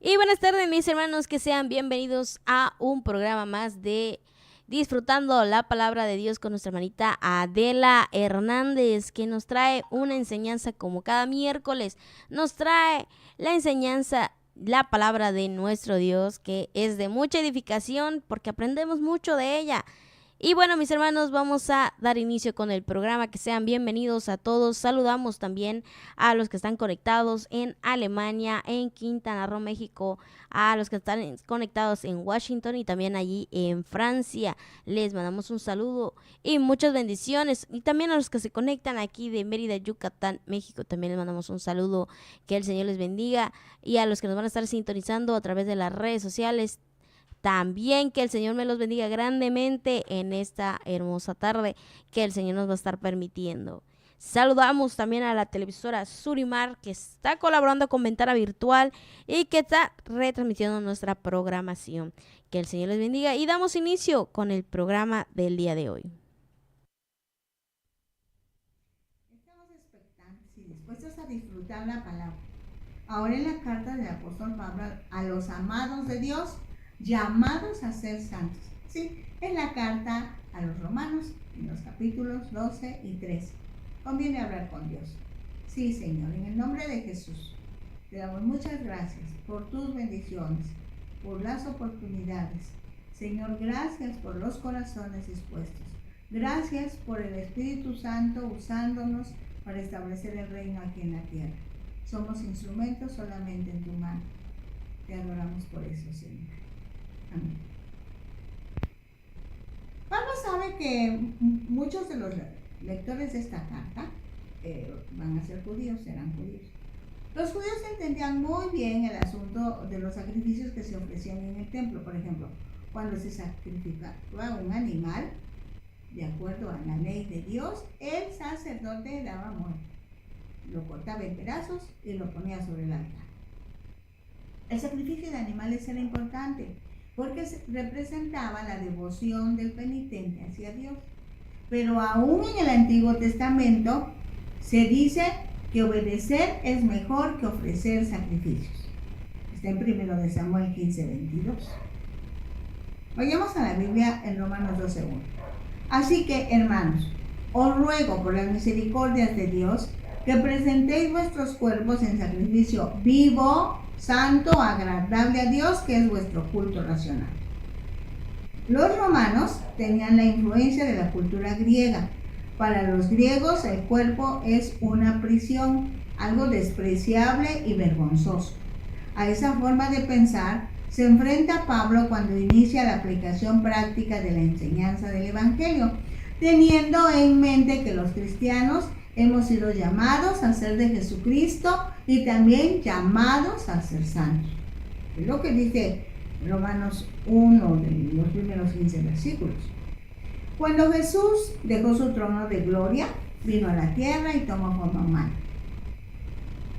Y buenas tardes, mis hermanos, que sean bienvenidos a un programa más de Disfrutando la Palabra de Dios con nuestra hermanita Adela Hernández, que nos trae una enseñanza como cada miércoles. Nos trae la enseñanza, la palabra de nuestro Dios, que es de mucha edificación porque aprendemos mucho de ella. Y bueno, mis hermanos, vamos a dar inicio con el programa. Que sean bienvenidos a todos. Saludamos también a los que están conectados en Alemania, en Quintana Roo, México, a los que están conectados en Washington y también allí en Francia. Les mandamos un saludo y muchas bendiciones. Y también a los que se conectan aquí de Mérida, Yucatán, México, también les mandamos un saludo. Que el Señor les bendiga. Y a los que nos van a estar sintonizando a través de las redes sociales, también que el Señor me los bendiga grandemente en esta hermosa tarde que el Señor nos va a estar permitiendo. Saludamos también a la televisora Surimar, que está colaborando con Ventana Virtual y que está retransmitiendo nuestra programación. Que el Señor les bendiga y damos inicio con el programa del día de hoy. Estamos expectantes y dispuestos a disfrutar la palabra. Ahora en la carta del apóstol Pablo a los amados de Dios, llamados a ser santos. Sí, en la carta a los romanos, en los capítulos 12 y 13. Conviene hablar con Dios. Sí, Señor, en el nombre de Jesús, te damos muchas gracias por tus bendiciones, por las oportunidades. Señor, gracias por los corazones dispuestos. Gracias por el Espíritu Santo usándonos para establecer el reino aquí en la tierra. Somos instrumentos solamente en tu mano. Te adoramos por eso, Señor. Amén. Pablo sabe que muchos de los lectores de esta carta van a ser judíos, serán judíos. Los judíos entendían muy bien el asunto de los sacrificios que se ofrecían en el templo. Por ejemplo, cuando se sacrificaba un animal, de acuerdo a la ley de Dios, el sacerdote daba muerte. Lo cortaba en pedazos y lo ponía sobre el altar. El sacrificio de animales era importante porque representaba la devoción del penitente hacia Dios. Pero aún en el Antiguo Testamento se dice que obedecer es mejor que ofrecer sacrificios. Está en 1 Samuel 15:22. Vayamos a la Biblia en Romanos 12:1. Así que, hermanos, os ruego por las misericordias de Dios que presentéis vuestros cuerpos en sacrificio vivo, santo, agradable a Dios, que es vuestro culto racional. Los romanos tenían la influencia de la cultura griega. Para los griegos el cuerpo es una prisión, algo despreciable y vergonzoso. A esa forma de pensar se enfrenta Pablo cuando inicia la aplicación práctica de la enseñanza del Evangelio, teniendo en mente que los cristianos hemos sido llamados a ser de Jesucristo y también llamados a ser santos. Es lo que dice Romanos 1, de los primeros 15 versículos. Cuando Jesús dejó su trono de gloria, vino a la tierra y tomó forma humana.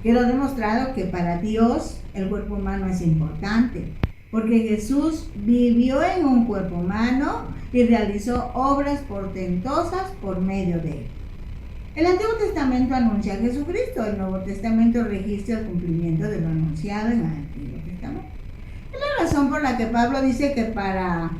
Quedó demostrado que para Dios el cuerpo humano es importante, porque Jesús vivió en un cuerpo humano y realizó obras portentosas por medio de él. El Antiguo Testamento anuncia a Jesucristo, el Nuevo Testamento registra el cumplimiento de lo anunciado en el Antiguo Testamento. Es la razón por la que Pablo dice que para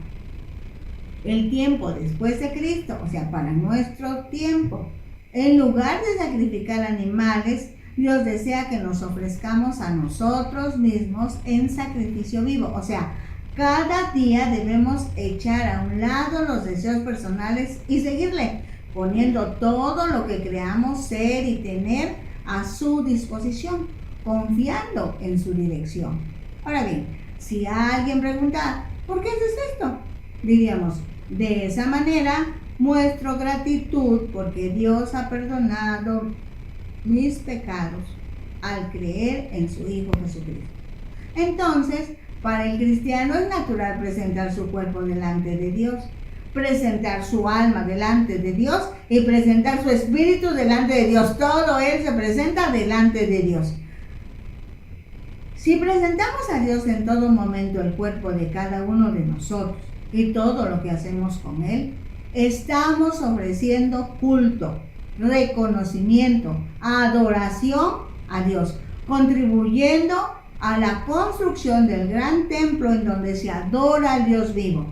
el tiempo después de Cristo, o sea, para nuestro tiempo, en lugar de sacrificar animales, Dios desea que nos ofrezcamos a nosotros mismos en sacrificio vivo. O sea, cada día debemos echar a un lado los deseos personales y seguirle, poniendo todo lo que creamos ser y tener a su disposición, confiando en su dirección. Ahora bien, si alguien pregunta, ¿por qué haces esto?, diríamos, de esa manera muestro gratitud porque Dios ha perdonado mis pecados al creer en su Hijo Jesucristo. Entonces, para el cristiano es natural presentar su cuerpo delante de Dios, presentar su alma delante de Dios y presentar su espíritu delante de Dios. Todo él se presenta delante de Dios. Si presentamos a Dios en todo momento el cuerpo de cada uno de nosotros y todo lo que hacemos con él, estamos ofreciendo culto, reconocimiento, adoración a Dios, contribuyendo a la construcción del gran templo en donde se adora al Dios vivo.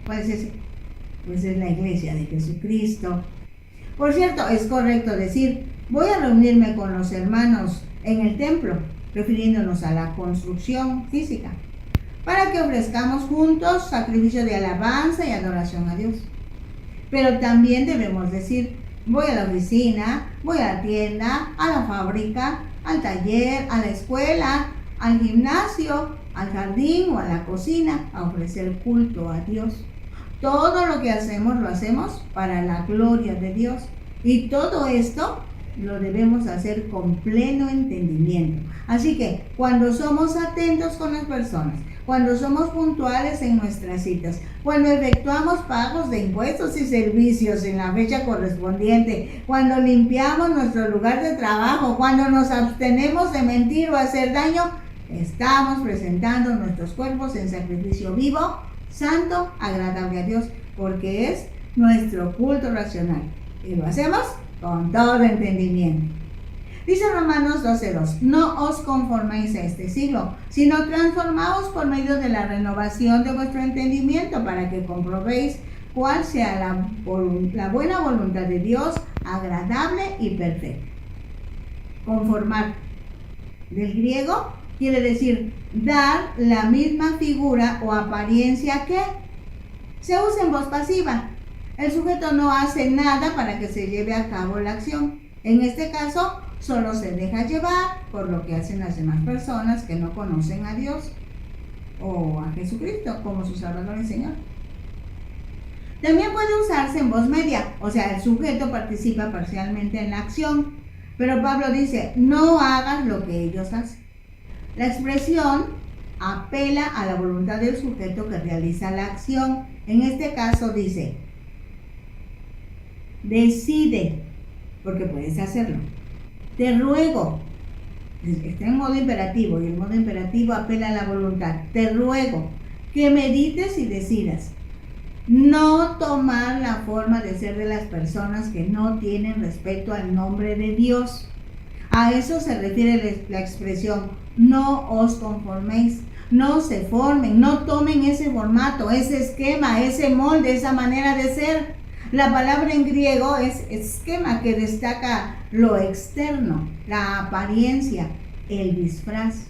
Pues es la iglesia de Jesucristo. Por cierto, es correcto decir, voy a reunirme con los hermanos en el templo, refiriéndonos a la construcción física, para que ofrezcamos juntos sacrificio de alabanza y adoración a Dios. Pero también debemos decir, voy a la oficina, voy a la tienda, a la fábrica, al taller, a la escuela, al gimnasio, al jardín o a la cocina a ofrecer culto a Dios. Todo lo que hacemos lo hacemos para la gloria de Dios. Y todo esto lo debemos hacer con pleno entendimiento. Así que cuando somos atentos con las personas, cuando somos puntuales en nuestras citas, cuando efectuamos pagos de impuestos y servicios en la fecha correspondiente, cuando limpiamos nuestro lugar de trabajo, cuando nos abstenemos de mentir o hacer daño, estamos presentando nuestros cuerpos en sacrificio vivo, santo, agradable a Dios, porque es nuestro culto racional. Y lo hacemos con todo entendimiento. Dice Romanos 12:2, no os conforméis a este siglo, sino transformaos por medio de la renovación de vuestro entendimiento, para que comprobéis cuál sea la buena voluntad de Dios, agradable y perfecta. Conformar, del griego, quiere decir dar la misma figura o apariencia que. Se usa en voz pasiva. El sujeto no hace nada para que se lleve a cabo la acción. En este caso, solo se deja llevar por lo que hacen las demás personas que no conocen a Dios o a Jesucristo como su Salvador y Señor. También puede usarse en voz media, o sea, el sujeto participa parcialmente en la acción, pero Pablo dice, no hagas lo que ellos hacen. La expresión apela a la voluntad del sujeto que realiza la acción. En este caso dice, decide, porque puedes hacerlo. Te ruego, está en modo imperativo y el modo imperativo apela a la voluntad. Te ruego que medites y decidas no tomar la forma de ser de las personas que no tienen respeto al nombre de Dios. A eso se refiere la expresión, no os conforméis, no se formen, no tomen ese formato, ese esquema, ese molde, esa manera de ser. La palabra en griego es esquema, que destaca lo externo, la apariencia, el disfraz.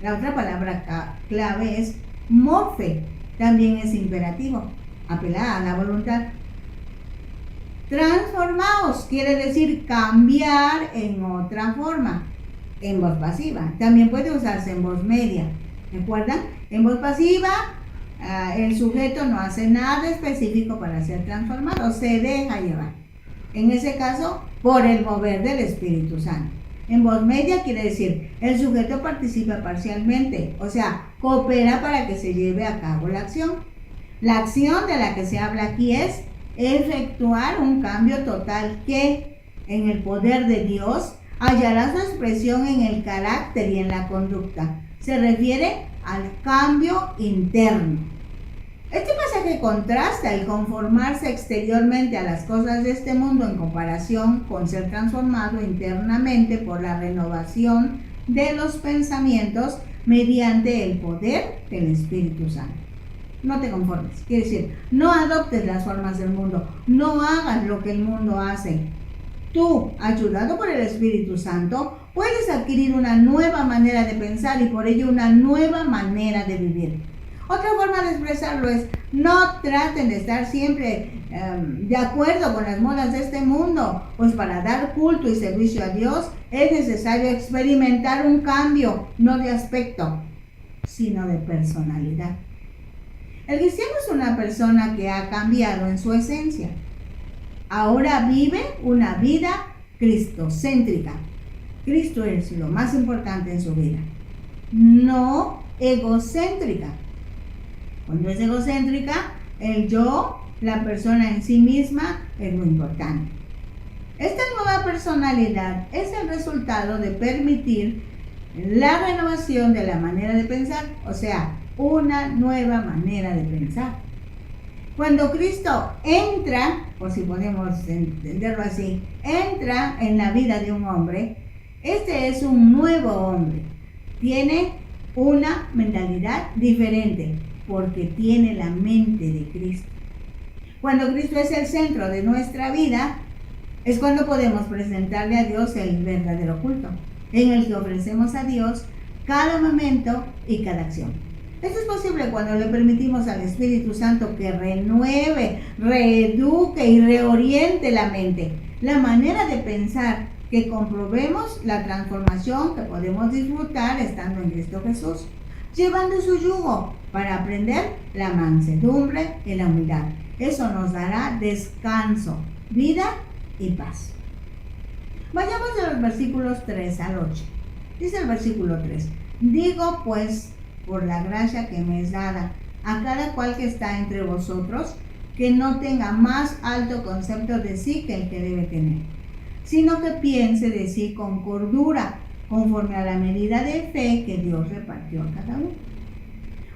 La otra palabra clave es morfe, también es imperativo, apela a la voluntad. Transformaos quiere decir cambiar en otra forma, en voz pasiva. También puede usarse en voz media. ¿Recuerdan? En voz pasiva, el sujeto no hace nada específico para ser transformado, se deja llevar. En ese caso, por el mover del Espíritu Santo. En voz media quiere decir, el sujeto participa parcialmente, o sea, coopera para que se lleve a cabo la acción. La acción de la que se habla aquí es efectuar un cambio total que, en el poder de Dios, hallará su expresión en el carácter y en la conducta. Se refiere al cambio interno. Este pasaje contrasta el conformarse exteriormente a las cosas de este mundo en comparación con ser transformado internamente por la renovación de los pensamientos mediante el poder del Espíritu Santo. No te conformes, quiere decir, no adoptes las formas del mundo, no hagas lo que el mundo hace. Tú, ayudado por el Espíritu Santo, puedes adquirir una nueva manera de pensar y por ello una nueva manera de vivir. Otra forma de expresarlo es, no traten de estar siempre de acuerdo con las modas de este mundo, pues para dar culto y servicio a Dios es necesario experimentar un cambio, no de aspecto, sino de personalidad. El cristiano es una persona que ha cambiado en su esencia. Ahora vive una vida cristocéntrica. Cristo es lo más importante en su vida, no egocéntrica. Cuando es egocéntrica, el yo, la persona en sí misma, es muy importante. Esta nueva personalidad es el resultado de permitir la renovación de la manera de pensar, o sea, una nueva manera de pensar. Cuando Cristo entra, por si podemos entenderlo así, entra en la vida de un hombre, este es un nuevo hombre. tiene una mentalidad diferente porque tiene la mente de Cristo. Cuando Cristo es el centro de nuestra vida, es cuando podemos presentarle a Dios el verdadero culto, en el que ofrecemos a Dios cada momento y cada acción. Esto es posible cuando le permitimos al Espíritu Santo que renueve, reeduque y reoriente la mente, la manera de pensar, que comprobemos la transformación que podemos disfrutar estando en Cristo Jesús, llevando su yugo para aprender la mansedumbre y la humildad. Eso nos dará descanso, vida y paz. Vayamos de los versículos 3 al 8. Dice el versículo 3: digo pues, por la gracia que me es dada, a cada cual que está entre vosotros, que no tenga más alto concepto de sí que el que debe tener, sino que piense de sí con cordura, conforme a la medida de fe que Dios repartió a cada uno.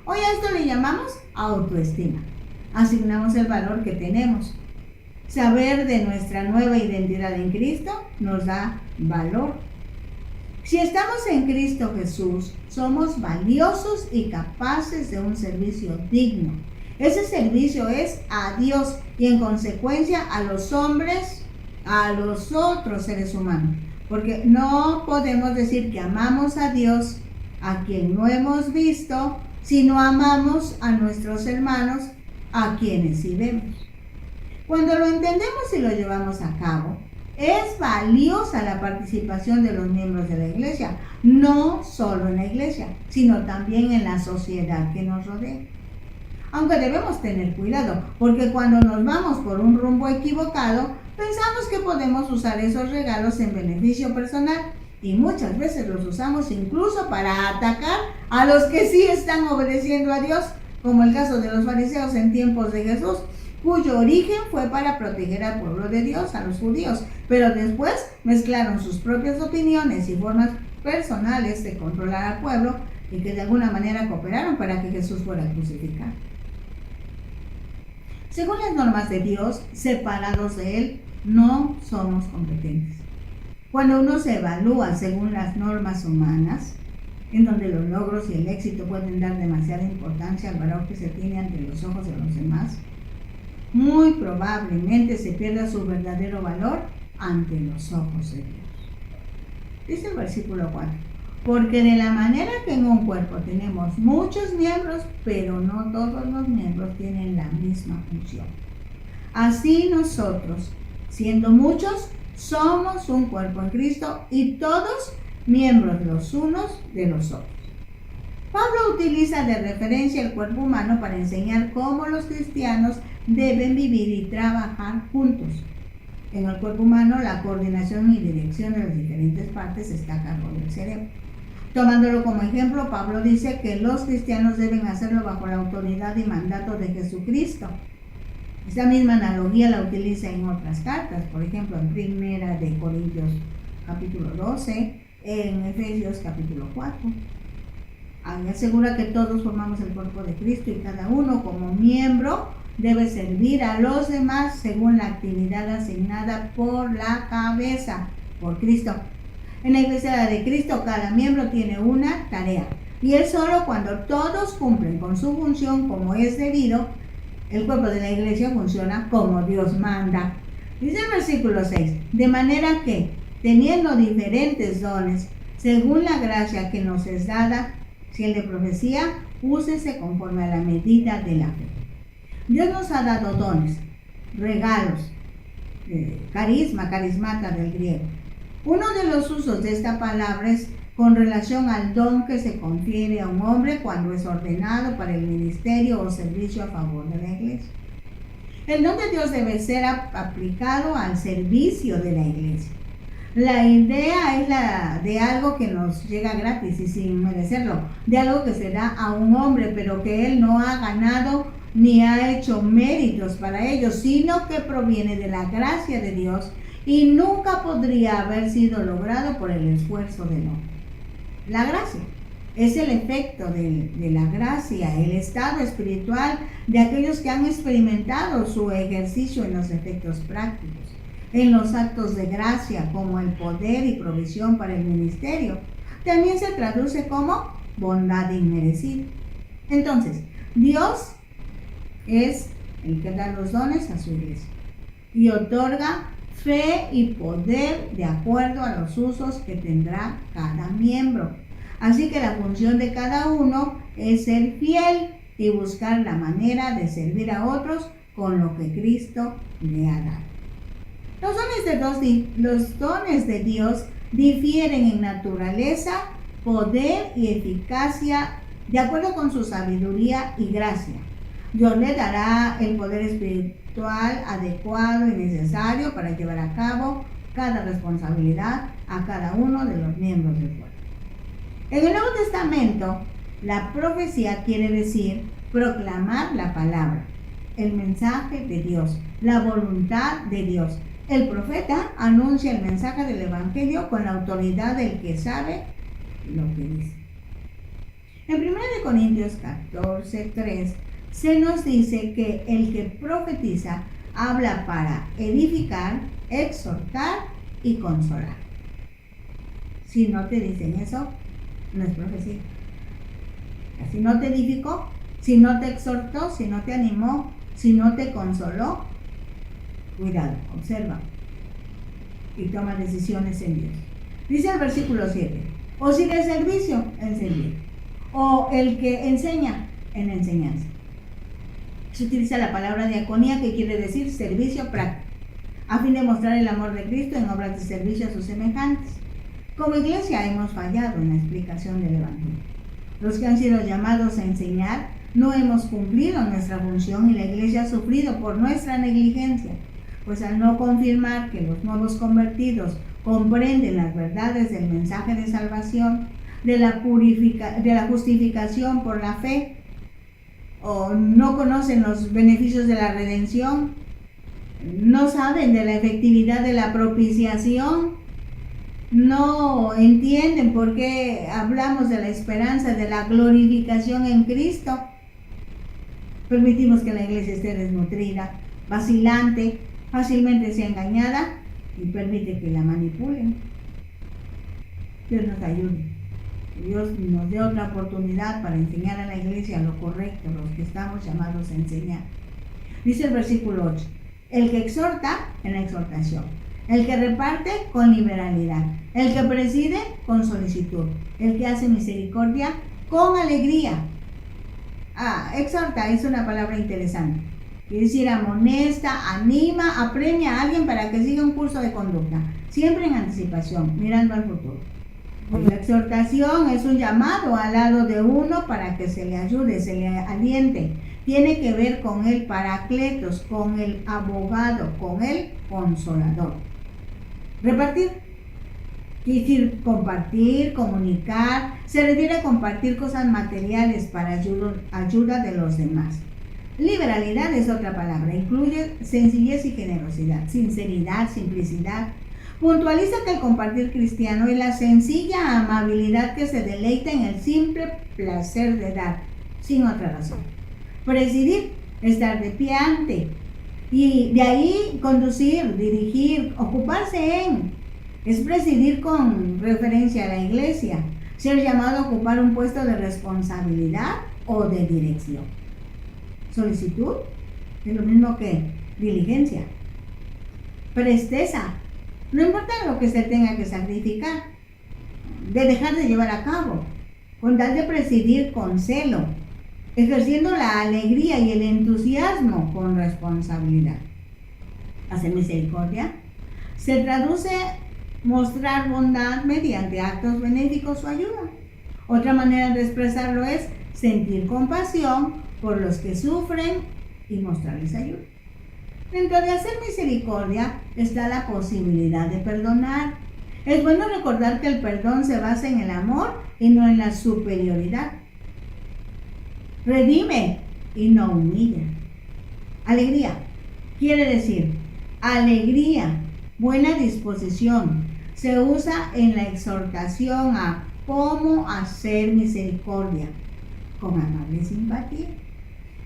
Hoy a esto le llamamos autoestima. Asignamos el valor que tenemos. Saber de nuestra nueva identidad en Cristo nos da valor. Si estamos en Cristo Jesús, somos valiosos y capaces de un servicio digno. Ese servicio es a Dios y en consecuencia a los hombres, a los otros seres humanos. Porque no podemos decir que amamos a Dios, a quien no hemos visto, si no amamos a nuestros hermanos, a quienes sí vemos. Cuando lo entendemos y lo llevamos a cabo, es valiosa la participación de los miembros de la iglesia, no solo en la iglesia, sino también en la sociedad que nos rodea. Aunque debemos tener cuidado, porque cuando nos vamos por un rumbo equivocado, pensamos que podemos usar esos regalos en beneficio personal y muchas veces los usamos incluso para atacar a los que sí están obedeciendo a Dios, como el caso de los fariseos en tiempos de Jesús, cuyo origen fue para proteger al pueblo de Dios, a los judíos, pero después mezclaron sus propias opiniones y formas personales de controlar al pueblo y que de alguna manera cooperaron para que Jesús fuera crucificado. Según las normas de Dios, separados de Él, no somos competentes. Cuando uno se evalúa según las normas humanas, en donde los logros y el éxito pueden dar demasiada importancia al valor que se tiene ante los ojos de los demás, muy probablemente se pierda su verdadero valor ante los ojos de Dios. Dice el versículo 4: porque de la manera que en un cuerpo tenemos muchos miembros, pero no todos los miembros tienen la misma función. Así nosotros, siendo muchos, somos un cuerpo en Cristo y todos miembros los unos de los otros. Pablo utiliza de referencia el cuerpo humano para enseñar cómo los cristianos deben vivir y trabajar juntos. En el cuerpo humano, la coordinación y dirección de las diferentes partes está a cargo del cerebro. Tomándolo como ejemplo, Pablo dice que los cristianos deben hacerlo bajo la autoridad y mandato de Jesucristo. Esta misma analogía la utiliza en otras cartas, por ejemplo en 1 de Corintios capítulo 12, en Efesios capítulo 4. Ahí asegura que todos formamos el cuerpo de Cristo y cada uno como miembro debe servir a los demás según la actividad asignada por la cabeza, por Cristo. En la iglesia de Cristo cada miembro tiene una tarea y es solo cuando todos cumplen con su función como es debido, el cuerpo de la iglesia funciona como Dios manda. Dice el versículo 6, de manera que, teniendo diferentes dones, según la gracia que nos es dada, si el de profecía, úsese conforme a la medida de la fe. Dios nos ha dado dones, regalos, carismata del griego. Uno de los usos de esta palabra es con relación al don que se confiere a un hombre cuando es ordenado para el ministerio o servicio a favor de la iglesia. El don de Dios debe ser aplicado al servicio de la iglesia. La idea es la de algo que nos llega gratis y sin merecerlo, de algo que se da a un hombre, pero que él no ha ganado ni ha hecho méritos para ello, sino que proviene de la gracia de Dios y nunca podría haber sido logrado por el esfuerzo del hombre. La gracia es el efecto de la gracia, el estado espiritual de aquellos que han experimentado su ejercicio en los efectos prácticos, en los actos de gracia como el poder y provisión para el ministerio. también se traduce como bondad inmerecida. Entonces, Dios es el que da los dones a su iglesia y otorga fe y poder de acuerdo a los usos que tendrá cada miembro. Así que la función de cada uno es ser fiel y buscar la manera de servir a otros con lo que Cristo le ha dado. Los dones de Dios difieren en naturaleza, poder y eficacia de acuerdo con su sabiduría y gracia. Dios le dará el poder espiritual adecuado y necesario para llevar a cabo cada responsabilidad a cada uno de los miembros del pueblo. En el Nuevo Testamento, la profecía quiere decir proclamar la palabra, el mensaje de Dios, la voluntad de Dios. El profeta anuncia el mensaje del Evangelio con la autoridad del que sabe lo que dice. En 1 Corintios 14:3 se nos dice que el que profetiza habla para edificar, exhortar y consolar. Si no te dicen eso, no es profecía. Si no te edificó, si no te exhortó, si no te animó, si no te consoló, cuidado, observa y toma decisiones en Dios. Dice el versículo 7, o si de servicio, en servir, o el que enseña, en enseñanza. Se utiliza la palabra diaconía, que quiere decir servicio práctico, a fin de mostrar el amor de Cristo en obras de servicio a sus semejantes. Como iglesia hemos fallado en la explicación del Evangelio. Los que han sido llamados a enseñar no hemos cumplido nuestra función y la iglesia ha sufrido por nuestra negligencia, pues al no confirmar que los nuevos convertidos comprenden las verdades del mensaje de salvación, de la justificación por la fe, o no conocen los beneficios de la redención, no saben de la efectividad de la propiciación, no entienden por qué hablamos de la esperanza de la glorificación en Cristo, permitimos que la iglesia esté desnutrida, vacilante, fácilmente sea engañada y permite que la manipulen. Dios nos ayude. Dios nos dé otra oportunidad para enseñar a la iglesia lo correcto, los que estamos llamados a enseñar. Dice el versículo 8, el que exhorta en la exhortación, el que reparte con liberalidad, el que preside con solicitud, el que hace misericordia con alegría. Exhorta es una palabra interesante. Quiere decir amonesta, anima, apremia a alguien para que siga un curso de conducta, siempre en anticipación, mirando al futuro. La exhortación es un llamado al lado de uno para que se le ayude, se le aliente. Tiene que ver con el paracletos, con el abogado, con el consolador. Repartir, quiere decir compartir, comunicar, se refiere a compartir cosas materiales para ayuda de los demás. Liberalidad es otra palabra, incluye sencillez y generosidad, sinceridad, simplicidad. Puntualiza que el compartir cristiano es la sencilla amabilidad que se deleita en el simple placer de dar, sin otra razón. Presidir, estar de pie ante, y de ahí conducir, dirigir, ocuparse en, es presidir con referencia a la iglesia, ser llamado a ocupar un puesto de responsabilidad o de dirección. Solicitud es lo mismo que diligencia. Presteza, no importa lo que se tenga que sacrificar, de dejar de llevar a cabo, con tal de presidir con celo, ejerciendo la alegría y el entusiasmo con responsabilidad. Hacer misericordia se traduce mostrar bondad mediante actos benéficos o ayuda. Otra manera de expresarlo es sentir compasión por los que sufren y mostrarles ayuda. Dentro de hacer misericordia está la posibilidad de perdonar. Es bueno recordar que el perdón se basa en el amor y no en la superioridad. Redime y no humilla. Alegría quiere decir alegría, buena disposición. Se usa en la exhortación a cómo hacer misericordia, con amable simpatía.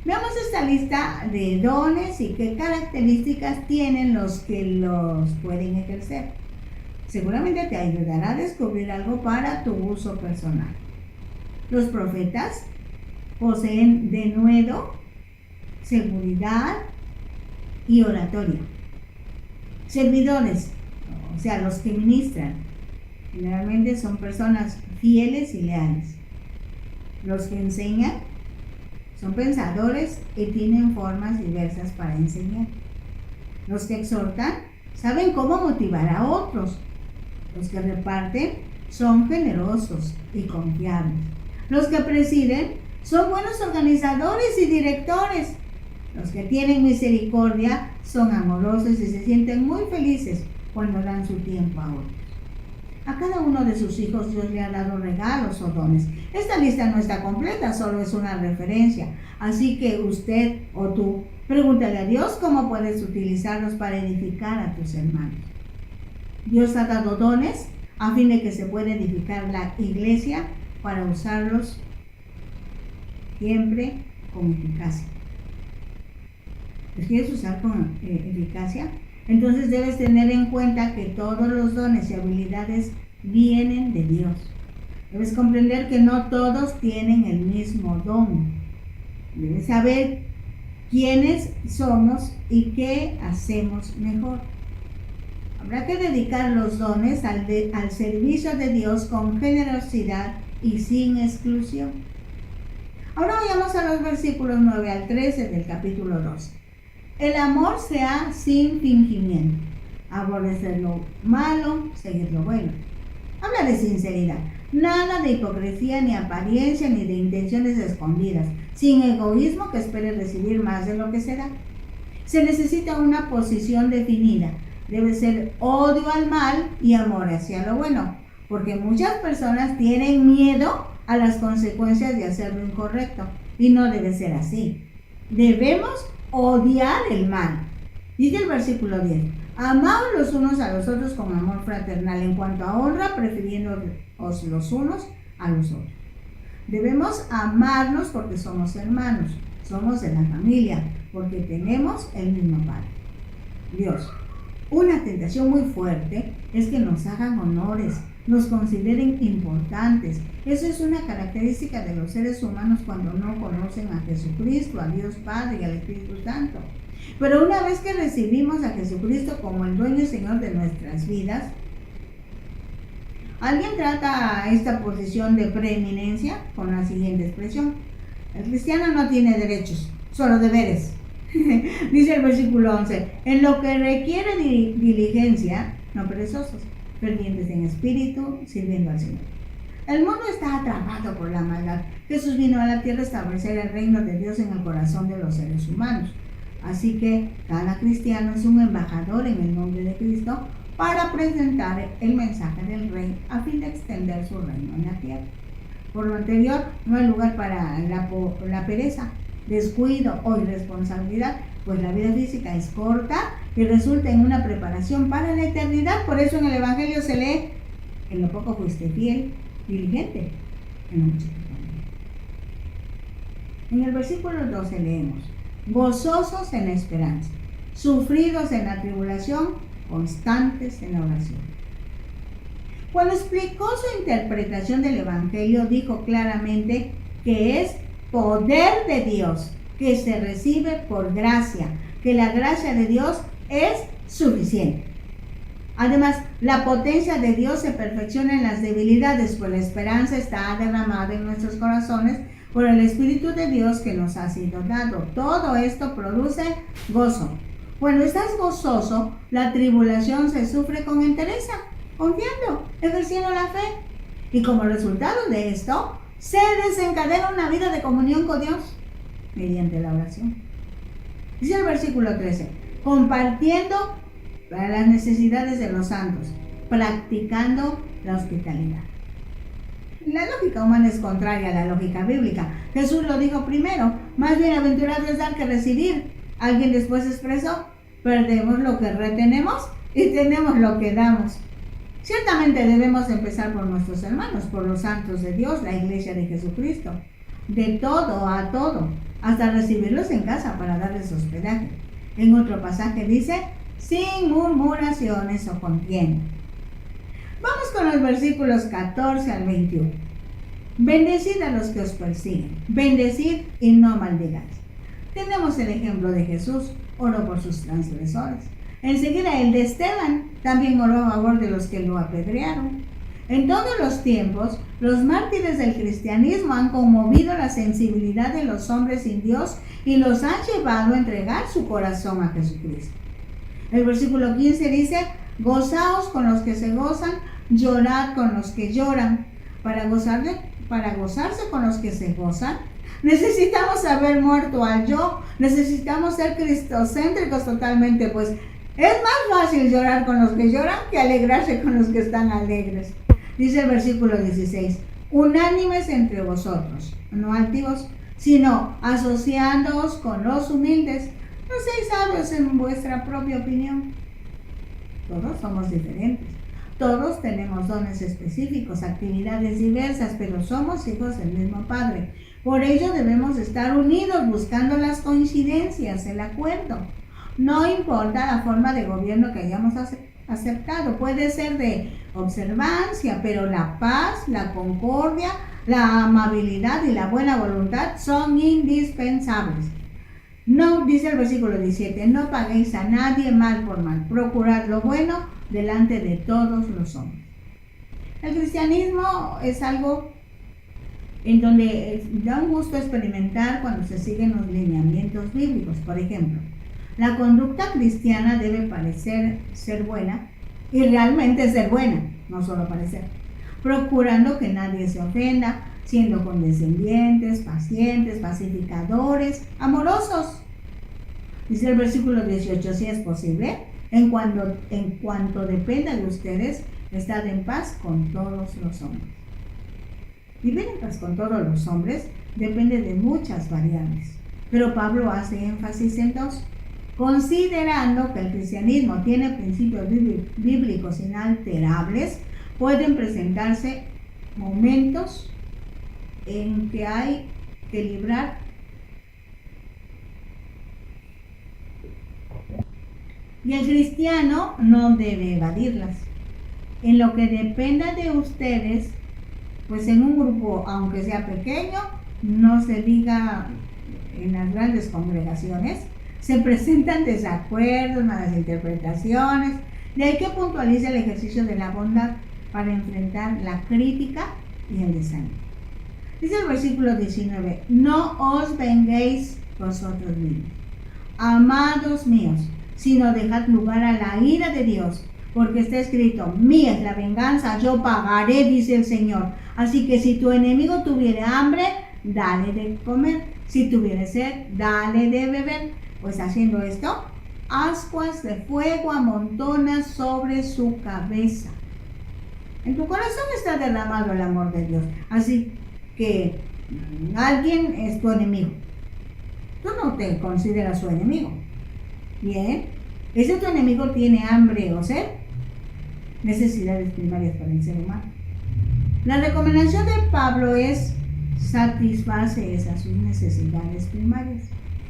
Veamos esta lista de dones y qué características tienen los que los pueden ejercer. seguramente te ayudará a descubrir algo para tu uso personal. Los profetas poseen denuedo, seguridad y oratoria. Servidores, o sea, los que ministran, generalmente son personas fieles y leales. Los que enseñan son pensadores y tienen formas diversas para enseñar. Los que exhortan saben cómo motivar a otros. Los que reparten son generosos y confiables. Los que presiden son buenos organizadores y directores. Los que tienen misericordia son amorosos y se sienten muy felices cuando dan su tiempo a otros. A cada uno de sus hijos Dios le ha dado regalos o dones. Esta lista no está completa, solo es una referencia. Así que usted o tú, pregúntale a Dios cómo puedes utilizarlos para edificar a tus hermanos. Dios ha dado dones a fin de que se pueda edificar la iglesia para usarlos siempre con eficacia. ¿Los quieres usar con eficacia? Entonces debes tener en cuenta que todos los dones y habilidades vienen de Dios. Debes comprender que no todos tienen el mismo don. Debes saber quiénes somos y qué hacemos mejor. Habrá que dedicar los dones al servicio de Dios con generosidad y sin exclusión. Ahora vayamos a los versículos 9 al 13 del capítulo 12. El amor sea sin fingimiento, aborrecer lo malo, seguir lo bueno. Habla de sinceridad, nada de hipocresía, ni apariencia, ni de intenciones escondidas, sin egoísmo que espere recibir más de lo que se da. Se necesita una posición definida, debe ser odio al mal y amor hacia lo bueno, porque muchas personas tienen miedo a las consecuencias de hacer lo incorrecto, y no debe ser así. Debemos odiar el mal. Dice el versículo 10, amaos los unos a los otros con amor fraternal, en cuanto a honra, prefiriéndoos los unos a los otros. Debemos amarnos porque somos hermanos, somos de la familia, porque tenemos el mismo Padre, Dios. Una tentación muy fuerte es que nos hagan honores, nos consideren importantes. Eso es una característica de los seres humanos cuando no conocen a Jesucristo, a Dios Padre y al Espíritu Santo. Pero una vez que recibimos a Jesucristo como el dueño y Señor de nuestras vidas, alguien trata esta posición de preeminencia con la siguiente expresión: el cristiano no tiene derechos, solo deberes. Dice el versículo 11, en lo que requiere diligencia, no perezosos, fervientes en espíritu, sirviendo al Señor. El mundo está atrapado por la maldad. Jesús vino a la tierra a establecer el reino de Dios en el corazón de los seres humanos. Así que cada cristiano es un embajador en el nombre de Cristo para presentar el mensaje del Rey a fin de extender su reino en la tierra. Por lo anterior, no hay lugar para la pereza, descuido o irresponsabilidad, pues la vida física es corta y resulta en una preparación para la eternidad. Por eso en el Evangelio se lee: en lo poco fuiste fiel, diligente, en lo mucho te pondré. En el versículo 12 leemos: gozosos en la esperanza, sufridos en la tribulación, constantes en la oración. Cuando explicó su interpretación del Evangelio, dijo claramente que es poder de Dios, que se recibe por gracia, que la gracia de Dios es suficiente. Además, la potencia de Dios se perfecciona en las debilidades, pues la esperanza está derramada en nuestros corazones por el Espíritu de Dios que nos ha sido dado. Todo esto produce gozo. Cuando estás gozoso, la tribulación se sufre con entereza, confiando, ejerciendo la fe. Y como resultado de esto, se desencadena una vida de comunión con Dios mediante la oración. Dice el versículo 13, compartiendo para las necesidades de los santos, practicando la hospitalidad. La lógica humana es contraria a la lógica bíblica. Jesús lo dijo primero: más bienaventurado es dar que recibir. Alguien después expresó: perdemos lo que retenemos y tenemos lo que damos. Ciertamente debemos empezar por nuestros hermanos, por los santos de Dios, la iglesia de Jesucristo, de todo a todo, hasta recibirlos en casa para darles hospedaje. En otro pasaje dice: sin murmuraciones o contienda. con los versículos 14 al 21. Bendecid a los que os persiguen, bendecid y no maldigáis. Tenemos el ejemplo de Jesús, oró por sus transgresores. Enseguida el de Esteban también oró a favor de los que lo apedrearon. En todos los tiempos, los mártires del cristianismo han conmovido la sensibilidad de los hombres sin Dios y los han llevado a entregar su corazón a Jesucristo. El versículo 15 dice: gozaos con los que se gozan, llorad con los que lloran. Para gozarse con los que se gozan, necesitamos haber muerto al yo, necesitamos ser cristocéntricos totalmente, pues es más fácil llorar con los que lloran que alegrarse con los que están alegres. Dice el versículo 16: unánimes entre vosotros, no altivos, sino asociándoos con los humildes. No seáis sabios en vuestra propia opinión. Todos somos diferentes. Todos tenemos dones específicos, actividades diversas, pero somos hijos del mismo Padre. Por ello debemos estar unidos buscando las coincidencias, el acuerdo. No importa la forma de gobierno que hayamos aceptado, puede ser de observancia, pero la paz, la concordia, la amabilidad y la buena voluntad son indispensables. No, dice el versículo 17, no paguéis a nadie mal por mal, procurad lo bueno delante de todos los hombres. El cristianismo es algo en donde da un gusto experimentar cuando se siguen los lineamientos bíblicos. Por ejemplo, la conducta cristiana debe parecer ser buena y realmente ser buena, no solo parecer, procurando que nadie se ofenda, siendo condescendientes, pacientes, pacificadores, amorosos. Dice el versículo 18, si es posible, en cuanto dependa de ustedes, estad en paz con todos los hombres. Vivir en paz con todos los hombres depende de muchas variables, pero Pablo hace énfasis en dos. Considerando que el cristianismo tiene principios bíblicos inalterables, pueden presentarse momentos en que hay que librar y el cristiano no debe evadirlas. En lo que dependa de ustedes, pues en un grupo, aunque sea pequeño, no se diga en las grandes congregaciones, se presentan desacuerdos, malas interpretaciones, de ahí que puntualice el ejercicio de la bondad para enfrentar la crítica y el desánimo. Dice el versículo 19, no os venguéis vosotros mismos, amados míos, sino dejad lugar a la ira de Dios, porque está escrito, mía es la venganza, yo pagaré, dice el Señor. Así que si tu enemigo tuviere hambre, dale de comer, si tuviere sed, dale de beber. Pues haciendo esto, ascuas de fuego amontonas sobre su cabeza. En tu corazón está derramado el amor de Dios. Así que alguien es tu enemigo. Tú no te consideras su enemigo. Bien, ese tu enemigo tiene hambre o sed, necesidades primarias para el ser humano. La recomendación de Pablo es satisface esas sus necesidades primarias.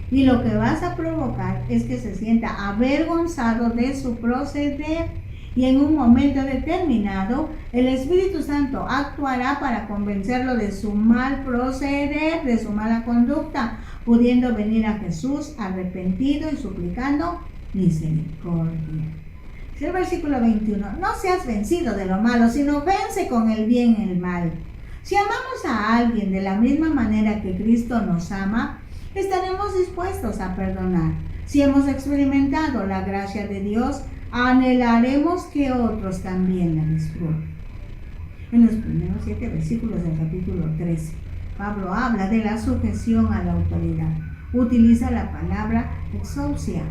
Y lo que vas a provocar es que se sienta avergonzado de su proceder y en un momento determinado el Espíritu Santo actuará para convencerlo de su mal proceder, de su mala conducta, pudiendo venir a Jesús arrepentido y suplicando misericordia. El versículo 21, no seas vencido de lo malo, sino vence con el bien el mal. Si amamos a alguien de la misma manera que Cristo nos ama, estaremos dispuestos a perdonar. Si hemos experimentado la gracia de Dios, anhelaremos que otros también la disfruten. En los primeros 7 versículos del capítulo 13, Pablo habla de la sujeción a la autoridad. Utiliza la palabra exousia,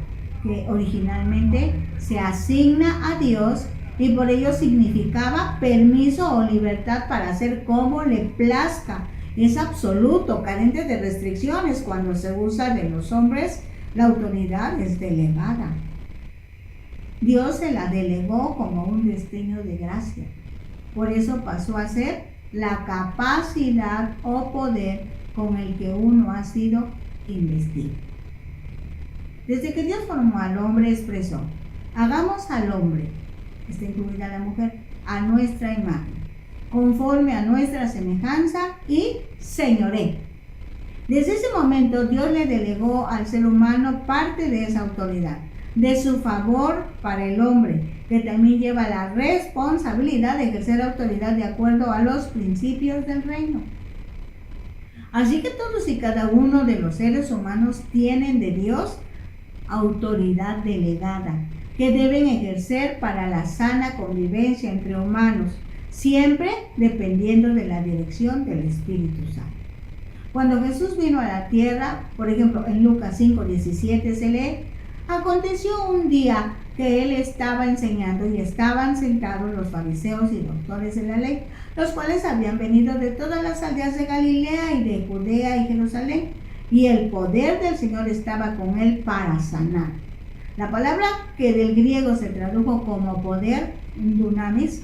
que originalmente se asigna a Dios y por ello significaba permiso o libertad para hacer como le plazca. Es absoluto, carente de restricciones. Cuando se usa de los hombres, la autoridad es delegada. Dios se la delegó como un destino de gracia. Por eso pasó a ser la capacidad o poder con el que uno ha sido investido. Desde que Dios formó al hombre expresó, hagamos al hombre, está incluida la mujer, a nuestra imagen, conforme a nuestra semejanza y señoré. Desde ese momento Dios le delegó al ser humano parte de esa autoridad, de su favor para el hombre, que también lleva la responsabilidad de ejercer autoridad de acuerdo a los principios del reino. Así que todos y cada uno de los seres humanos tienen de Dios autoridad delegada, que deben ejercer para la sana convivencia entre humanos, siempre dependiendo de la dirección del Espíritu Santo. Cuando Jesús vino a la tierra, por ejemplo en Lucas 5:17 se lee: aconteció un día que él estaba enseñando y estaban sentados los fariseos y doctores de la ley, los cuales habían venido de todas las aldeas de Galilea y de Judea y Jerusalén, y el poder del Señor estaba con él para sanar. La palabra que del griego se tradujo como poder, dunamis,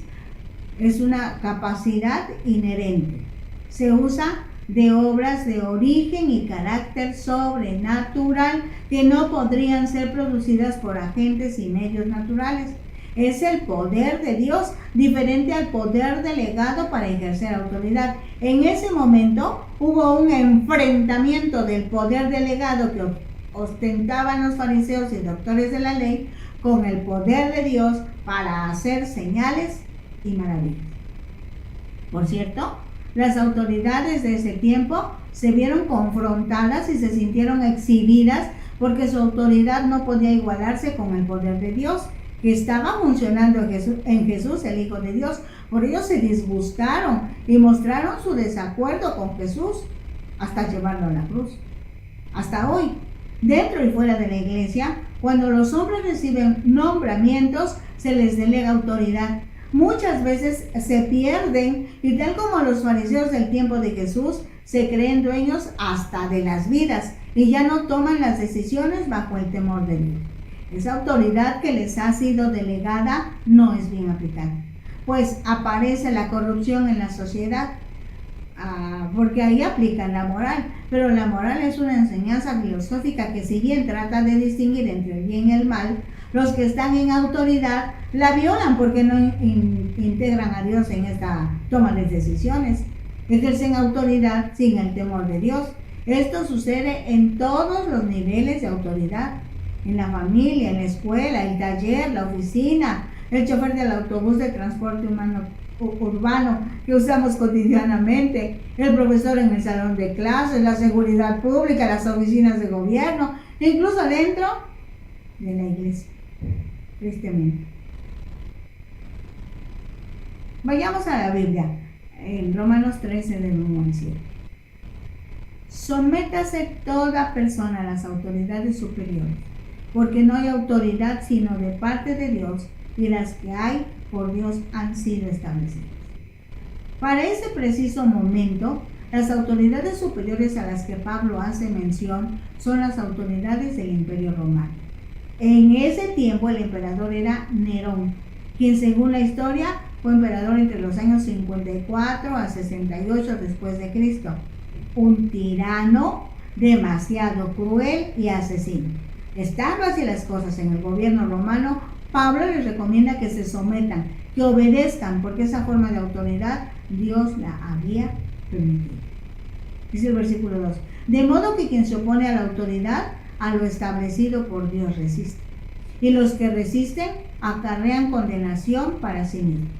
es una capacidad inherente. Se usa de obras de origen y carácter sobrenatural que no podrían ser producidas por agentes y medios naturales. Es el poder de Dios, diferente al poder delegado para ejercer autoridad. En ese momento hubo un enfrentamiento del poder delegado que ostentaban los fariseos y doctores de la ley con el poder de Dios para hacer señales y maravillas. Por cierto, las autoridades de ese tiempo se vieron confrontadas y se sintieron exhibidas porque su autoridad no podía igualarse con el poder de Dios que estaba funcionando en Jesús, el Hijo de Dios. Por ello se disgustaron y mostraron su desacuerdo con Jesús hasta llevarlo a la cruz. Hasta hoy, dentro y fuera de la iglesia, cuando los hombres reciben nombramientos, se les delega autoridad. Muchas veces se pierden y tal como los fariseos del tiempo de Jesús, se creen dueños hasta de las vidas y ya no toman las decisiones bajo el temor de Dios. Esa autoridad que les ha sido delegada no es bien aplicada, pues aparece la corrupción en la sociedad, porque ahí aplican la moral, pero la moral es una enseñanza filosófica que si bien trata de distinguir entre el bien y el mal, los que están en autoridad la violan porque no integran a Dios en esta toma de decisiones. Ejercen autoridad sin el temor de Dios. Esto sucede en todos los niveles de autoridad, en la familia, en la escuela, el taller, la oficina, el chofer del autobús de transporte urbano que usamos cotidianamente, el profesor en el salón de clases, la seguridad pública, las oficinas de gobierno, incluso dentro de la iglesia, tristemente. Vayamos a la Biblia, en Romanos 13 del 1 al 7. Sométase toda persona a las autoridades superiores, porque no hay autoridad sino de parte de Dios, y las que hay por Dios han sido establecidas. Para ese preciso momento, las autoridades superiores a las que Pablo hace mención son las autoridades del Imperio Romano. En ese tiempo el emperador era Nerón, quien según la historia fue emperador entre los años 54 a 68 después de Cristo. Un tirano demasiado cruel y asesino. Estando así las cosas en el gobierno romano, Pablo les recomienda que se sometan, que obedezcan, porque esa forma de autoridad Dios la había permitido. Dice el versículo 2: de modo que quien se opone a la autoridad, a lo establecido por Dios resiste, y los que resisten acarrean condenación para sí mismos.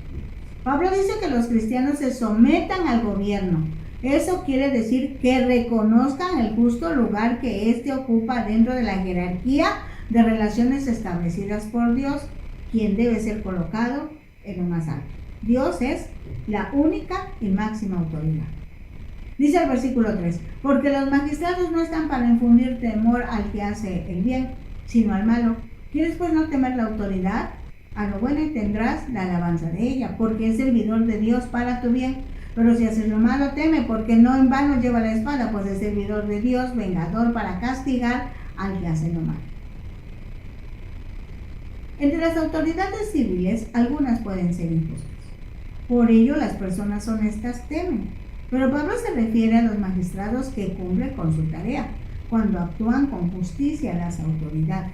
Pablo dice que los cristianos se sometan al gobierno. Eso quiere decir que reconozcan el justo lugar que éste ocupa dentro de la jerarquía de relaciones establecidas por Dios, quien debe ser colocado en lo más alto. Dios es la única y máxima autoridad. Dice el versículo 3: porque los magistrados no están para infundir temor al que hace el bien, sino al malo. ¿Quieres pues no temer la autoridad? A lo bueno y tendrás la alabanza de ella, porque es servidor de Dios para tu bien. Pero si haces lo malo, teme, porque no en vano lleva la espada, pues es servidor de Dios, vengador para castigar al que hace lo malo. Entre las autoridades civiles, algunas pueden ser injustas. Por ello, las personas honestas temen. Pero Pablo se refiere a los magistrados que cumplen con su tarea, cuando actúan con justicia las autoridades.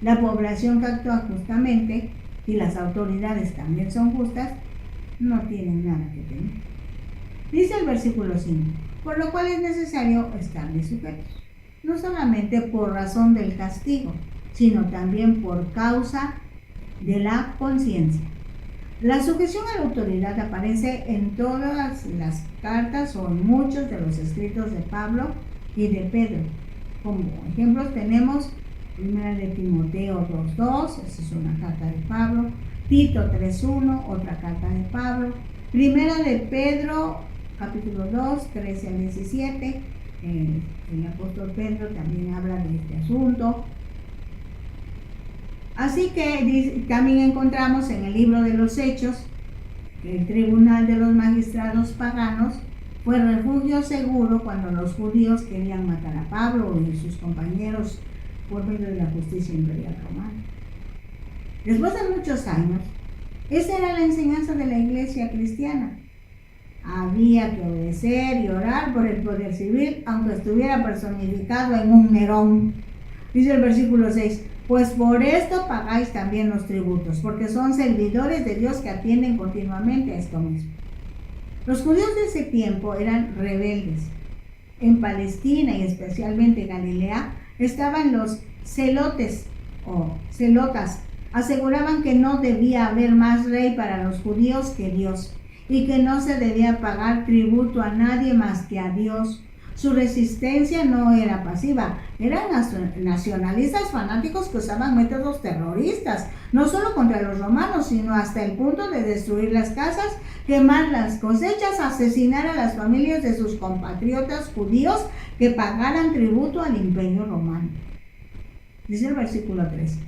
La población que actúa justamente y las autoridades también son justas, no tienen nada que temer. Dice el versículo 5, por lo cual es necesario estarles sujetos, no solamente por razón del castigo, sino también por causa de la conciencia. La sujeción a la autoridad aparece en todas las cartas o en muchos de los escritos de Pablo y de Pedro. Como ejemplos tenemos 1 de Timoteo 2:2, esa es una carta de Pablo, Tito 3:1, otra carta de Pablo, 1 de Pedro capítulo 2, 13 al 17, el apóstol Pedro también habla de este asunto. Así que también encontramos en el libro de los Hechos que el tribunal de los magistrados paganos fue refugio seguro cuando los judíos querían matar a Pablo y sus compañeros por medio de la justicia imperial romana. Después de muchos años, esa era la enseñanza de la iglesia cristiana. Había que obedecer y orar por el poder civil, aunque estuviera personificado en un Nerón. Dice el versículo 6, pues por esto pagáis también los tributos, porque son servidores de Dios que atienden continuamente a esto mismo. Los judíos de ese tiempo eran rebeldes. En Palestina y especialmente en Galilea estaban los celotes o celotas. Aseguraban que no debía haber más rey para los judíos que Dios y que no se debía pagar tributo a nadie más que a Dios. Su resistencia no era pasiva, eran nacionalistas fanáticos que usaban métodos terroristas, no solo contra los romanos, sino hasta el punto de destruir las casas, quemar las cosechas, asesinar a las familias de sus compatriotas judíos que pagaran tributo al imperio romano. Dice el versículo 3,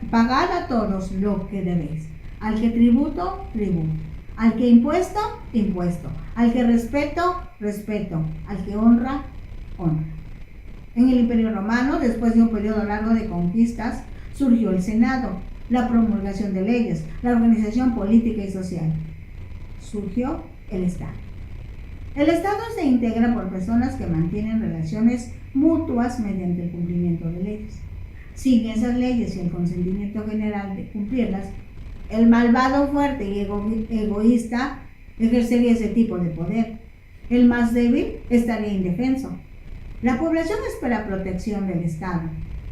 pagad a todos lo que debéis, al que tributo, tributo, al que impuesto, impuesto, al que respeto, respeto, al que honra, honra. En el Imperio Romano, después de un periodo largo de conquistas, surgió el Senado, la promulgación de leyes, la organización política y social. Surgió el Estado. El Estado se integra por personas que mantienen relaciones mutuas mediante el cumplimiento de leyes. Sin esas leyes y el consentimiento general de cumplirlas, el malvado, fuerte y egoísta ejercería ese tipo de poder. El más débil estaría indefenso. La población espera protección del Estado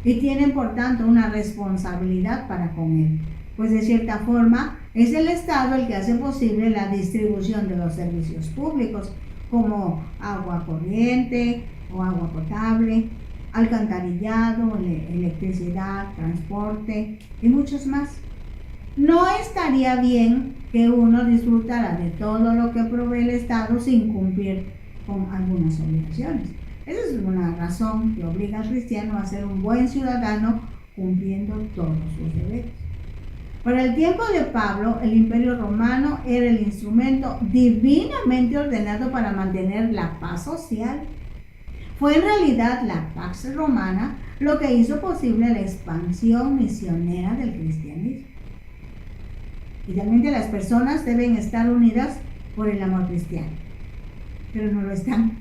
y tienen por tanto una responsabilidad para con él, pues de cierta forma es el Estado el que hace posible la distribución de los servicios públicos como agua corriente o agua potable, alcantarillado, electricidad, transporte y muchos más. No estaría bien que uno disfrutara de todo lo que provee el Estado sin cumplir con algunas obligaciones. Esa es una razón que obliga al cristiano a ser un buen ciudadano cumpliendo todos sus deberes. Para el tiempo de Pablo, el Imperio Romano era el instrumento divinamente ordenado para mantener la paz social. Fue en realidad la Pax Romana lo que hizo posible la expansión misionera del cristianismo. Idealmente las personas deben estar unidas por el amor cristiano, pero no lo están.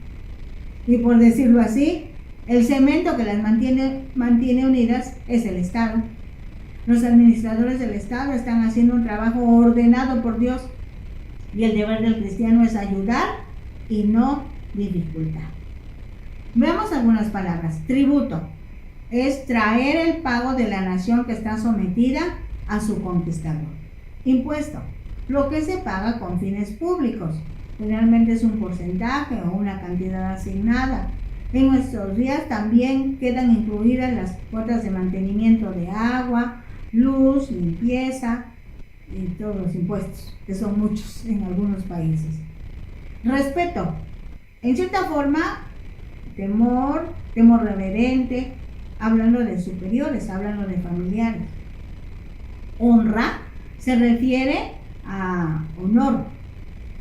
Y por decirlo así, el cemento que las mantiene unidas es el Estado. Los administradores del Estado están haciendo un trabajo ordenado por Dios y el deber del cristiano es ayudar y no dificultar. Veamos algunas palabras. Tributo es traer el pago de la nación que está sometida a su conquistador. Impuesto, lo que se paga con fines públicos. Generalmente es un porcentaje o una cantidad asignada. En nuestros días también quedan incluidas las cuotas de mantenimiento de agua, luz, limpieza y todos los impuestos, que son muchos en algunos países. Respeto, en cierta forma, temor reverente, hablando de superiores, hablando de familiares. Honra se refiere a honor,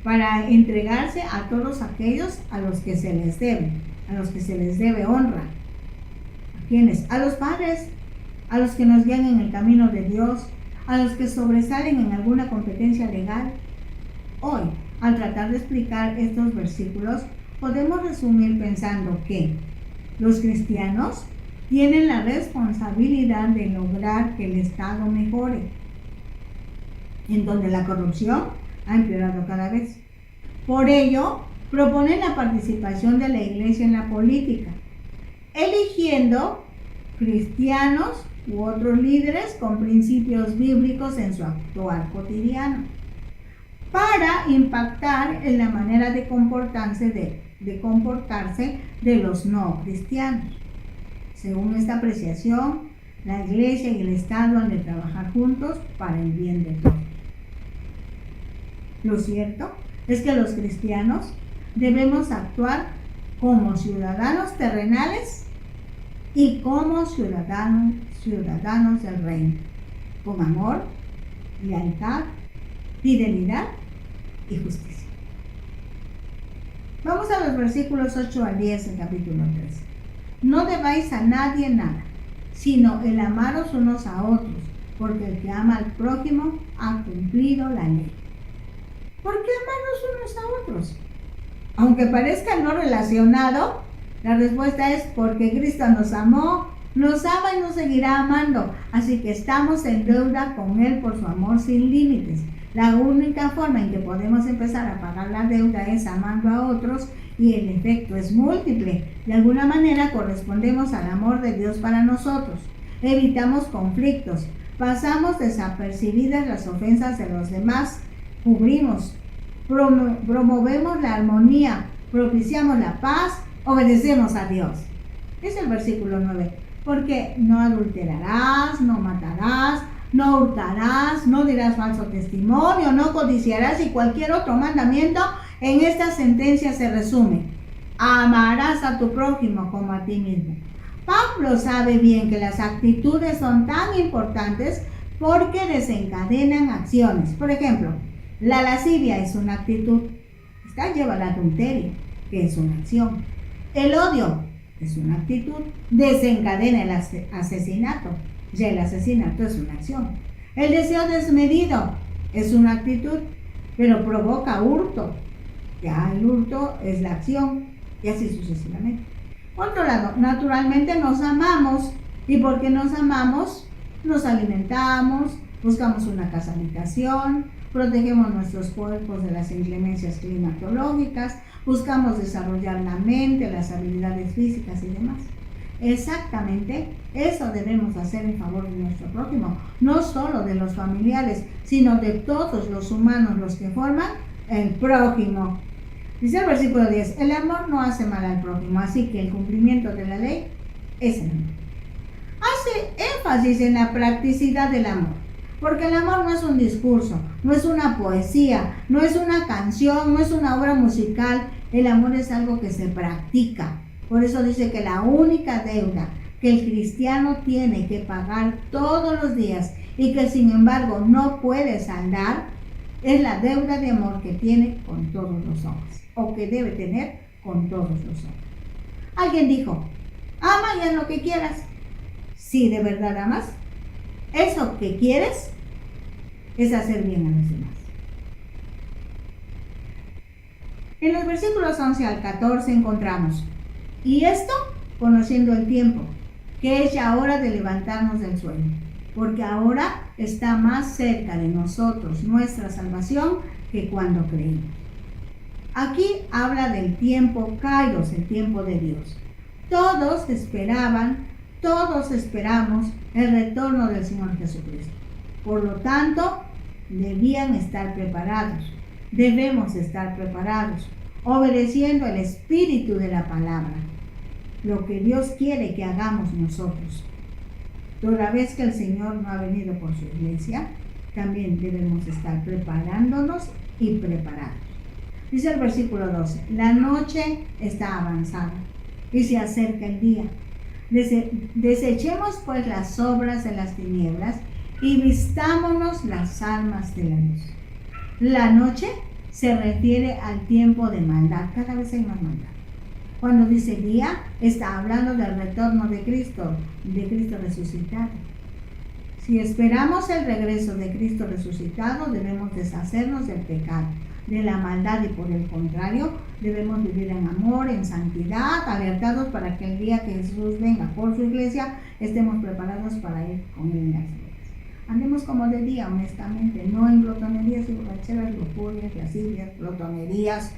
para entregarse a todos aquellos a los que se les debe honra. ¿A quiénes? A los padres, a los que nos guían en el camino de Dios, a los que sobresalen en alguna competencia legal. Hoy, al tratar de explicar estos versículos, podemos resumir pensando que los cristianos tienen la responsabilidad de lograr que el Estado mejore. en donde la corrupción ha empeorado cada vez. Por ello, proponen la participación de la Iglesia en la política, eligiendo cristianos u otros líderes con principios bíblicos en su actuar cotidiano, para impactar en la manera de comportarse de los no cristianos. Según esta apreciación, la Iglesia y el Estado han de trabajar juntos para el bien de todos. Lo cierto es que los cristianos debemos actuar como ciudadanos terrenales y como ciudadanos del reino, con amor, lealtad, fidelidad y justicia. Vamos a los versículos 8 al 10 del capítulo 13. No debáis a nadie nada, sino el amaros unos a otros, porque el que ama al prójimo ha cumplido la ley. ¿Por qué amarnos unos a otros? Aunque parezca no relacionado, la respuesta es porque Cristo nos amó, nos ama y nos seguirá amando, así que estamos en deuda con Él por su amor sin límites. La única forma en que podemos empezar a pagar la deuda es amando a otros, y el efecto es múltiple. De alguna manera correspondemos al amor de Dios para nosotros. Evitamos conflictos, pasamos desapercibidas las ofensas de los demás, cubrimos, promovemos la armonía, propiciamos la paz, obedecemos a Dios. Es el versículo 9. Porque no adulterarás, no matarás, no hurtarás, no dirás falso testimonio, no codiciarás, y cualquier otro mandamiento en esta sentencia se resume: amarás a tu prójimo como a ti mismo. Pablo sabe bien que las actitudes son tan importantes porque desencadenan acciones. Por ejemplo, la lascivia es una actitud. Esta lleva al adulterio, que es una acción. El odio es una actitud. Desencadena el asesinato. Ya el asesinato es una acción. El deseo desmedido es una actitud, pero provoca hurto. Ya el hurto es la acción, y así sucesivamente. Por otro lado, naturalmente nos amamos, y porque nos amamos, nos alimentamos, buscamos una casa habitación, protegemos nuestros cuerpos de las inclemencias climatológicas, buscamos desarrollar la mente, las habilidades físicas y demás. Exactamente eso debemos hacer en favor de nuestro prójimo, no solo de los familiares, sino de todos los humanos, los que forman el prójimo. Dice el versículo 10, el amor no hace mal al prójimo, así que el cumplimiento de la ley es el amor. Hace énfasis en la practicidad del amor, porque el amor no es un discurso, no es una poesía, no es una canción, no es una obra musical. El amor es algo que se practica. Por eso dice que la única deuda que el cristiano tiene que pagar todos los días y que sin embargo no puede saldar es la deuda de amor que tiene con todos los hombres, o que debe tener con todos los hombres. Alguien dijo, ama y haz lo que quieras. Si de verdad amas, eso que quieres es hacer bien a los demás. En los versículos 11 al 14 encontramos: y esto, conociendo el tiempo, que es ya hora de levantarnos del sueño, porque ahora está más cerca de nosotros nuestra salvación que cuando creímos. Aquí habla del tiempo Kairos, el tiempo de Dios. Todos esperamos el retorno del Señor Jesucristo. Por lo tanto, debían estar preparados. Debemos estar preparados, obedeciendo el espíritu de la palabra, lo que Dios quiere que hagamos nosotros. Toda vez que el Señor no ha venido por su iglesia, también debemos estar preparándonos y preparados. Dice el versículo 12, la noche está avanzada y se acerca el día. Desechemos pues las obras de las tinieblas y vistámonos las armas de la luz. La noche se refiere al tiempo de maldad. Cada vez hay más maldad. Cuando dice día, está hablando del retorno de Cristo resucitado. Si esperamos el regreso de Cristo resucitado, debemos deshacernos del pecado, de la maldad, y por el contrario, debemos vivir en amor, en santidad, alertados para que el día que Jesús venga por su iglesia, estemos preparados para ir con él en las nubes. Andemos como de día, honestamente, no en glotonerías y borracheras, lujurias, lascivias, glotonerías,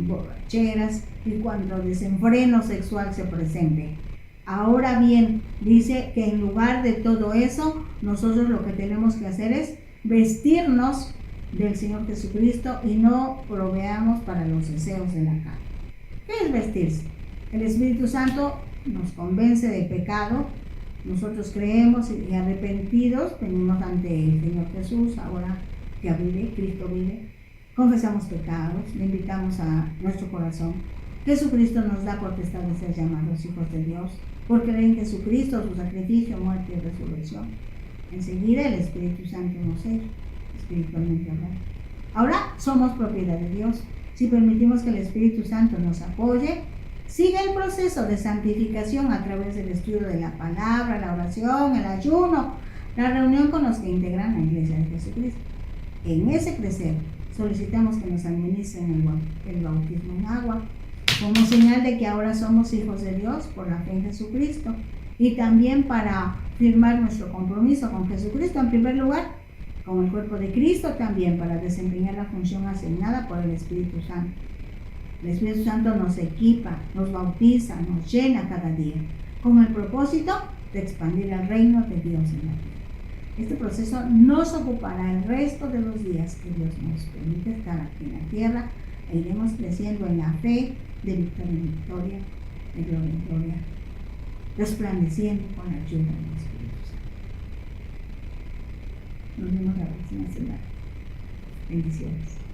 borracheras y cuando desenfreno sexual se presente. Ahora bien, dice que en lugar de todo eso, nosotros lo que tenemos que hacer es vestirnos del Señor Jesucristo y no proveamos para los deseos de la carne. ¿Qué es vestirse? El Espíritu Santo nos convence de pecado. Nosotros creemos y arrepentidos venimos ante el Señor Jesús, ahora que vive, Cristo vive. Confesamos pecados, le invitamos a nuestro corazón. Jesucristo nos da potestad de ser llamados hijos de Dios, por creer en Jesucristo, su sacrificio, muerte y resurrección. Enseguida el Espíritu Santo nos sella, espiritualmente hablando. Ahora somos propiedad de Dios. Si permitimos que el Espíritu Santo nos apoye, sigue el proceso de santificación a través del estudio de la palabra, la oración, el ayuno, la reunión con los que integran la Iglesia de Jesucristo. En ese crecer, solicitamos que nos administren el bautismo en agua, como señal de que ahora somos hijos de Dios por la fe en Jesucristo, y también para firmar nuestro compromiso con Jesucristo en primer lugar, con el cuerpo de Cristo también, para desempeñar la función asignada por el Espíritu Santo. El Espíritu Santo nos equipa, nos bautiza, nos llena cada día, con el propósito de expandir el reino de Dios en la tierra. Este proceso nos ocupará el resto de los días que Dios nos permite estar aquí en la tierra, e iremos creciendo en la fe, de victoria en victoria, de gloria en gloria, resplandeciendo con la ayuda del Espíritu Santo. Nos vemos la próxima semana. Bendiciones.